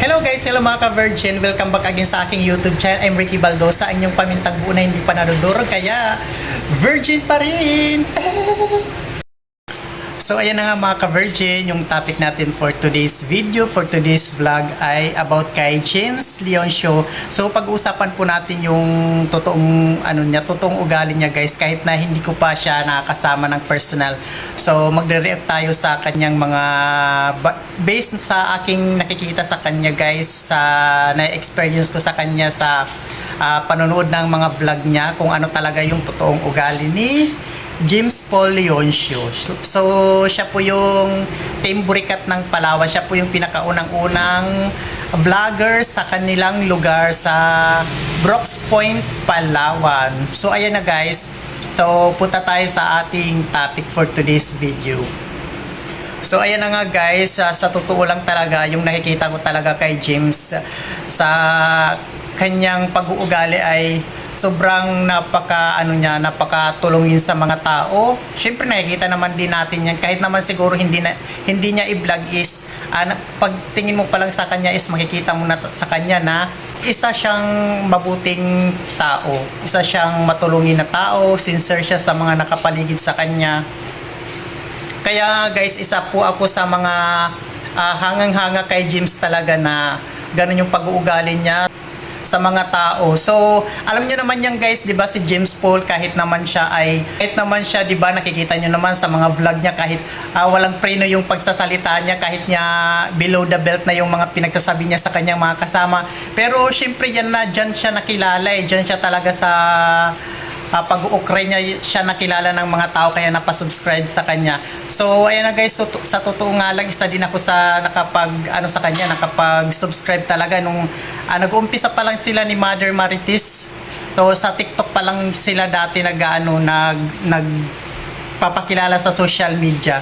Hello guys, hello mga ka-virgin. Welcome back again sa aking YouTube channel. I'm Ricky Baldosa, ang inyong pamintang buo na hindi pa nadudurog, kaya virgin pa rin. So ayan na nga mga ka-virgin, yung topic natin for today's video, for today's vlog ay about kay James Leoncio. So pag-uusapan po natin yung totoong totoong ugali niya guys, kahit na hindi ko pa siya nakakasama ng personal. So magre-react tayo sa kanyang mga based sa aking nakikita sa kanya guys, sa na-experience ko sa kanya sa panonood ng mga vlog niya, kung ano talaga yung totoong ugali ni James Paul Leoncio. So, siya po yung Team Burikat ng Palawan. Siya po yung pinakaunang-unang vlogger sa kanilang lugar sa Brooks Point, Palawan. So, ayan na guys. So, punta tayo sa ating topic for today's video. So, ayan na nga guys. Sa totoo lang talaga, yung nakikita ko talaga kay James sa kanyang pag-uugali ay sobrang napakatulungin sa mga tao. Syempre nakikita naman din natin yan, kahit naman siguro hindi niya i-vlog is pagtingin mo pa lang sa kanya is makikita mo na sa kanya na isa siyang mabuting tao, isa siyang matulungin na tao, sincere siya sa mga nakapaligid sa kanya. Kaya guys, isa po ako sa mga hangang-hanga kay James talaga na ganun yung pag-uugali niya sa mga tao. So, alam niyo naman yan guys, 'di ba, si James Paul kahit naman siya 'di ba, nakikita niyo naman sa mga vlog niya, kahit walang preno yung pagsasalita niya, kahit niya below the belt na yung mga pinagsasabi niya sa kanyang mga kasama. Pero syempre yan na diyan siya nakilala diyan siya talaga sa pag-uukray niya siya nakilala ng mga tao, kaya napasubscribe sa kanya. So ayan na guys, so, sa totoo nga lang isa din ako sa nakapag-subscribe talaga nung nag-uumpisa pa lang sila ni Mother Marites. So sa TikTok pa lang sila dati nagpapakilala sa social media.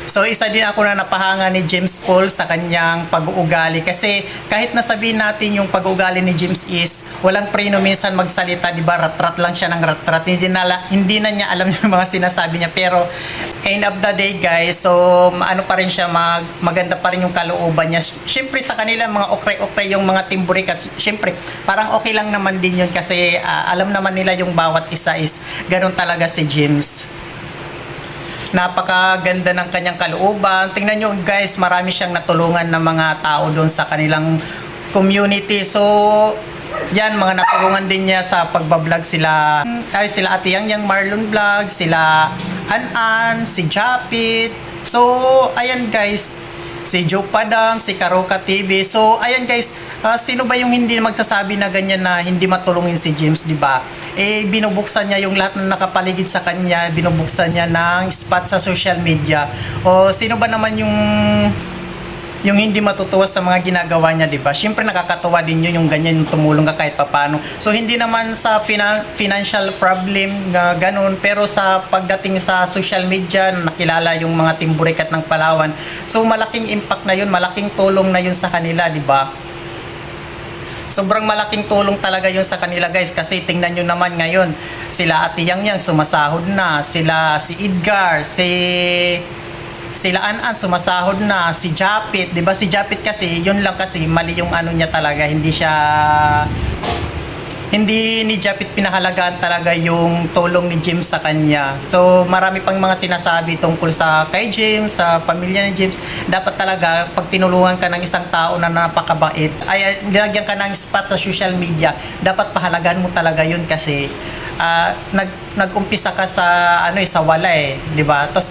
So isa din ako na napahanga ni James Paul sa kanyang pag-uugali, kasi kahit nasabihin natin yung pag-uugali ni James is walang preno minsan magsalita, di ba, rat-rat lang siya ng rat-rat, hindi na niya alam yung mga sinasabi niya, pero end of the day guys, so pa rin siya, maganda pa rin yung kalooban niya. Syempre sa kanila mga okray-okray yung mga Team Burikat, syempre parang okay lang naman din yun, kasi alam naman nila yung bawat isa is ganun talaga si James. Napakaganda ng kanyang kalooban. Tingnan nyo guys, marami siyang natulungan ng mga tao doon sa kanilang community. So yan, mga natulungan din niya sa pagbablog sila Ate Yang Marlon Vlog, sila An, si Japit. So ayan guys, si Joe Padam, si Karoka TV. So ayan guys, sino ba yung hindi magsasabi na ganyan na hindi matulungin si James, di ba? Binubuksan niya yung lahat na nakapaligid sa kanya, binubuksan niya ng spot sa social media. O sino ba naman yung hindi matutuwa sa mga ginagawa niya, di ba? Syempre nakakatuwa din yun, yung ganyan, yung tumulong ka kahit papano. So hindi naman sa financial problem ganun, pero sa pagdating sa social media, nakilala yung mga Team Burikat ng Palawan. So malaking impact na yun, malaking tulong na yun sa kanila, di ba? Sobrang malaking tulong talaga yun sa kanila guys, kasi tingnan nyo naman ngayon, sila Ate Yang sumasahod na, si Edgar, sila An sumasahod na, si Japit, 'di ba? Si Japit kasi yun lang, kasi mali yung niya talaga, hindi ni Japit pinahalagaan talaga yung tulong ni James sa kanya. So marami pang mga sinasabi tungkol sa kay James, sa pamilya ni James. Dapat talaga pag tinulungan ka ng isang tao na napakabait, ay nilagyan ka ng spot sa social media, dapat pahalagaan mo talaga yun, kasi nag-umpisa ka sa sa wala di ba? Tapos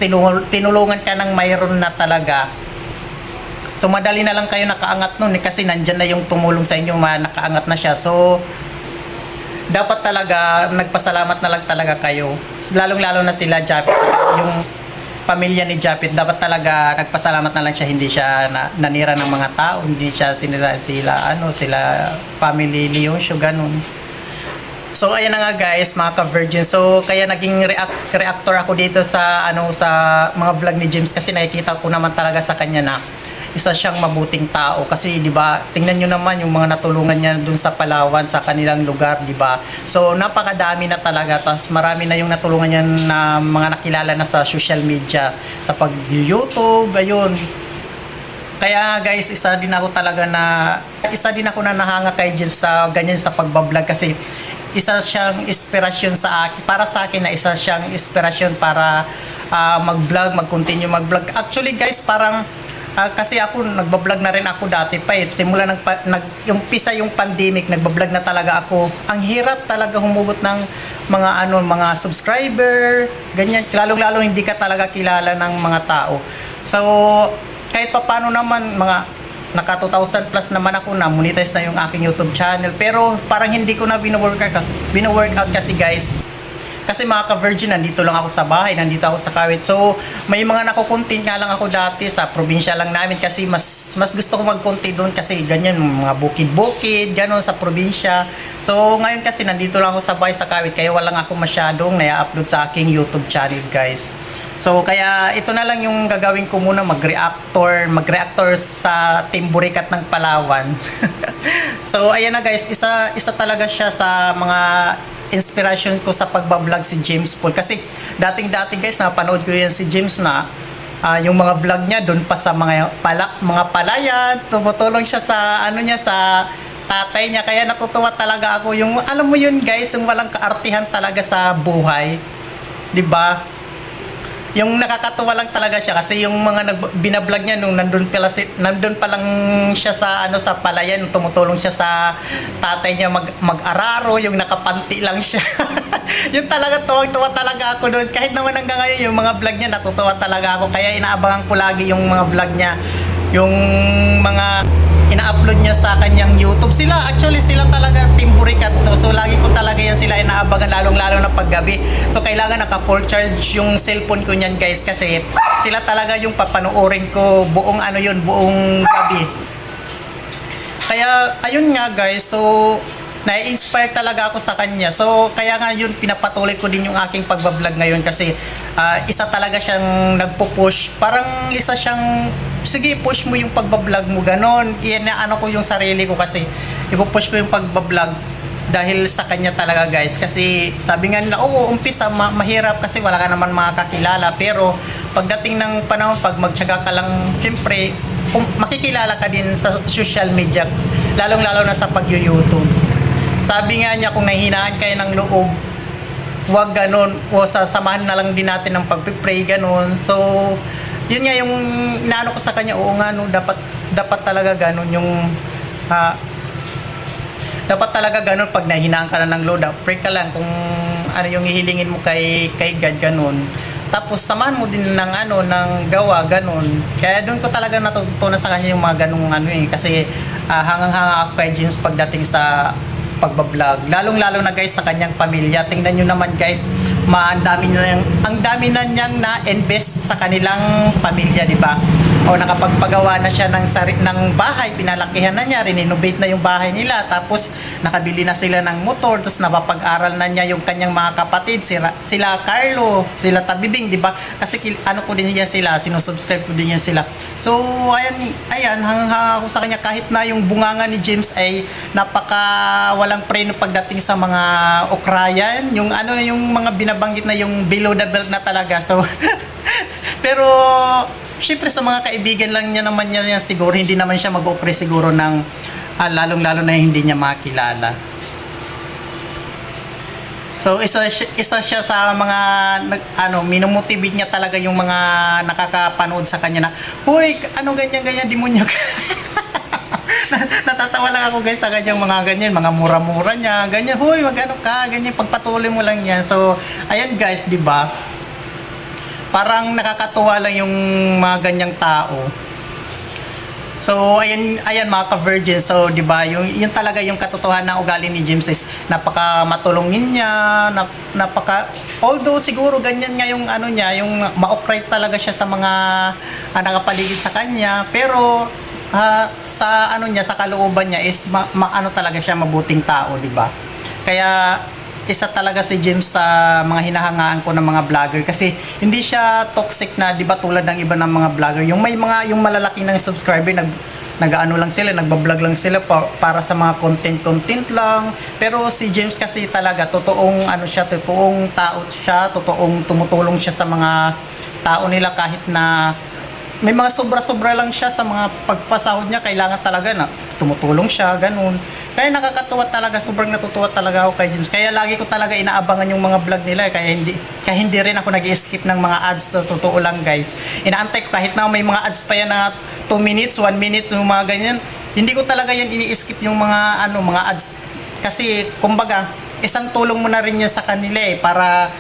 tinulungan ka ng mayroon na talaga. So madali na lang kayo nakaangat nun kasi nandyan na yung tumulong sa inyo, nakaangat na siya. So dapat talaga nagpasalamat na lang talaga kayo, lalong-lalo na sila Japit, yung pamilya ni Japit, dapat talaga nagpasalamat na lang siya, hindi siya nanira ng mga tao, hindi siya sinira sila family Leoncio, ganun. So ayan na nga guys, mga ka-virgin. So kaya naging reactor ako dito sa sa mga vlog ni James, kasi nakikita ko naman talaga sa kanya na isa siyang mabuting tao, kasi 'di ba, tingnan niyo naman yung mga natulungan niya dun sa Palawan, sa kanilang lugar, 'di ba? So napakadami na talaga, tas marami na yung natulungan niya na mga nakilala na sa social media, sa pag-YouTube, ayun. Kaya guys, isa din ako na nahanga kay James sa ganyan sa pagbablog kasi isa siyang inspirasyon sa akin, para sa akin na isa siyang inspirasyon para mag-vlog, mag-continue mag-vlog. Actually guys, parang kasi ako nagbablog na rin ako dati pa eh. Simula yung pisa yung pandemic, nagbablog na talaga ako. Ang hirap talaga humugot ng mga subscriber, ganyan. Lalo hindi ka talaga kilala ng mga tao. So, kahit pa paano naman, naka 2,000 plus naman ako, na monetize na yung aking YouTube channel. Pero parang hindi ko na bino-workout kasi guys. Kasi mga ka-virgin, nandito lang ako sa bahay, nandito ako sa Kawit. So, may mga nakukontent nga lang ako dati sa probinsya lang namin kasi mas gusto ko mag-content doon kasi ganyan, mga bukid-bukid, gano'n sa probinsya. So, ngayon kasi nandito lang ako sa bahay sa Kawit kaya walang ako masyadong na-upload sa aking YouTube channel guys. So, kaya ito na lang yung gagawin ko muna, mag-reactor sa Team Burikat ng Palawan. So, ayan na guys, isa talaga siya sa mga inspiration ko sa pagbablog si James Paul kasi dating guys napanood ko yan si James na yung mga vlog niya doon pa sa mga palayan, tumutulong siya sa sa tatay niya, kaya natutuwa talaga ako yung alam mo yun guys, yung walang kaartihan talaga sa buhay, 'di ba? Yung nakakatuwa lang talaga siya kasi yung mga binablog niya nung nandun pa lang siya sa sa palayan, tumutulong siya sa tatay niya mag-araro, yung nakapanti lang siya. Yung talaga tuwa talaga ako doon. Kahit naman hanggang ngayon yung mga vlog niya natutuwa talaga ako. Kaya inaabangan ko lagi yung mga vlog niya. Yung mga ina-upload niya sa kanyang YouTube. Actually sila talaga Team Burikat to. So lagi ko talaga yan sila inaabangan, lalong-lalo na paggabi. So kailangan naka full charge yung cellphone ko niyan guys kasi sila talaga yung papanoorin ko buong buong gabi. Kaya ayun nga guys, so na-inspire talaga ako sa kanya. So kaya nga yun, pinapatuloy ko din yung aking pagbablog ngayon kasi isa talaga siyang nagpo-push. Parang isa siyang, sige push mo yung pagbablog mo, ganon. Ko yung sarili ko kasi ipo-push ko yung pagbablog dahil sa kanya talaga guys. Kasi sabi nga nila, umpisa mahirap kasi wala ka naman makakakilala. Pero pagdating ng panahon, pag magtiyaga ka lang, syempre makikilala ka din sa social media, lalong-lalo na sa pag-YouTube. Sabi nga niya, kung nahihinaan kayo ng loob, huwag ganun, o sasamahan na lang din natin ng pagpipray, ganun. So, yun nga yung inaano ko sa kanya, oo nga, no, dapat talaga ganun yung, dapat talaga ganun pag nahihinaan ka na ng load, pray ka lang kung ano yung hihilingin mo kay God, ganun. Tapos samahan mo din ng ng gawa, ganun. Kaya doon ko talaga natutunan sa kanya yung mga ganung kasi hangang-hanga ako kay James pagdating sa pagbablog, lalong-lalo na guys sa kanyang pamilya. Tingnan nyo naman guys, ang dami na niyang na-invest sa kanilang pamilya, di ba? O nakapagpagawa na siya ng bahay, pinalakihan na niya, renovate na yung bahay nila, tapos nakabili na sila ng motor, tapos napapag-aral na niya yung kanyang mga kapatid, sila Carlo, sila Tabibing, di ba? Kasi ko din yan sila, sinusubscribe ko din yan sila. So ayan, hanggang ako sa kanya, kahit na yung bunganga ni James ay walang preno pagdating sa mga okrayan, yung yung mga binabanggit na yung below the belt na talaga. So pero syempre sa mga kaibigan lang niya naman niya siguro, hindi naman siya mag-opre siguro ng lalong-lalo na hindi niya makilala. So isa siya sa mga minomotivate niya talaga yung mga nakakapanood sa kanya na, "Hoy, ganyan demonyo." Natatawa lang ako guys sa kanyang mga mura-mura niya, ganyan, "Hoy, ka, ganyan, pagpatuloy mo lang yan." So ayan guys, di ba? Parang nakakatuwa lang yung mga ganyang tao. So ayan mga ka-virgin. So di ba, yung talaga yung katotohanan ng ugali ni James is napaka-matulungin niya, although siguro ganyan nga yung niya, yung ma-upright talaga siya sa mga nakapaligid sa kanya, pero sa sa kalooban niya is talaga siya mabuting tao, di ba? Kaya isa talaga si James sa mga hinahangaan ko ng mga vlogger kasi hindi siya toxic na, di ba, tulad ng iba ng mga vlogger, yung yung malalaking ng subscriber lang sila, nagba-vlog lang sila para sa mga content lang. Pero si James kasi talaga totoong totoong tao siya, totoong tumutulong siya sa mga tao nila kahit na may mga sobra-sobra lang siya sa mga pagpasahod niya, kailangan talaga na tumutulong siya, ganun. Kaya nakakatuwa talaga, sobrang natutuwa talaga ako kay James. Kaya lagi ko talaga inaabangan yung mga vlog nila, kaya hindi rin ako nag-skip ng mga ads, sa totoo lang guys. Inaantay ko kahit na may mga ads pa yan na 2 minutes, 1 minute, yung mga ganyan. Hindi ko talaga yan ini-skip yung mga ads. Kasi kumbaga, isang tulong mo na rin yun sa kanila para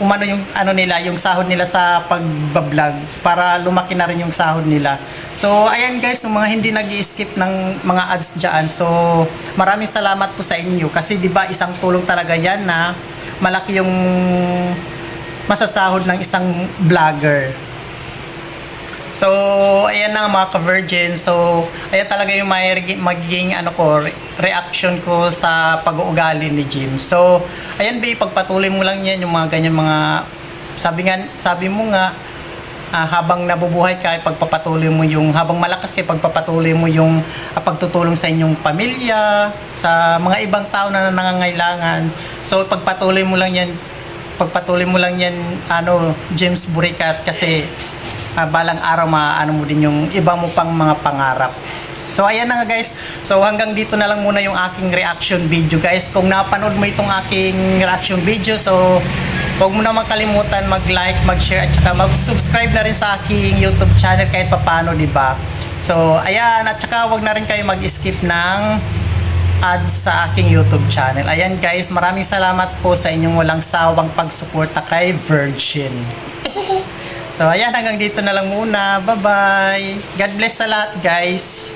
umano yung nila, yung sahod nila sa pagbablog, para lumaki na rin yung sahod nila. So ayan guys, yung mga hindi nag-i-skip ng mga ads diyan. So maraming salamat po sa inyo kasi 'di ba isang tulong talaga 'yan na malaki yung masasahod ng isang vlogger. So, ayan na mga ka-virgin. So, ayan talaga yung magiging reaction ko sa pag-uugali ni Jim. So, ayan ba, pagpatuloy mo lang yan yung mga ganyan mga sabi mo nga habang nabubuhay ka, pagpapatuloy mo yung habang malakas ka, pagpapatuloy mo yung pagtutulong sa inyong pamilya, sa mga ibang tao na nangangailangan. So, pagpatuloy mo lang yan James Burikat, kasi balang araw maano mo din yung iba mo pang mga pangarap. So ayan na nga guys. So hanggang dito na lang muna yung aking reaction video guys. Kung napanood mo itong aking reaction video, so huwag mo na makalimutan mag-like, mag-share at saka mag-subscribe na rin sa aking YouTube channel kahit papaano, di ba? So ayan, at saka huwag na rin kayo mag-skip ng ads sa aking YouTube channel. Ayan guys, maraming salamat po sa inyong walang sawang pagsuporta kay Virgin. So ayan, hanggang dito na lang muna. Bye-bye. God bless sa lahat guys.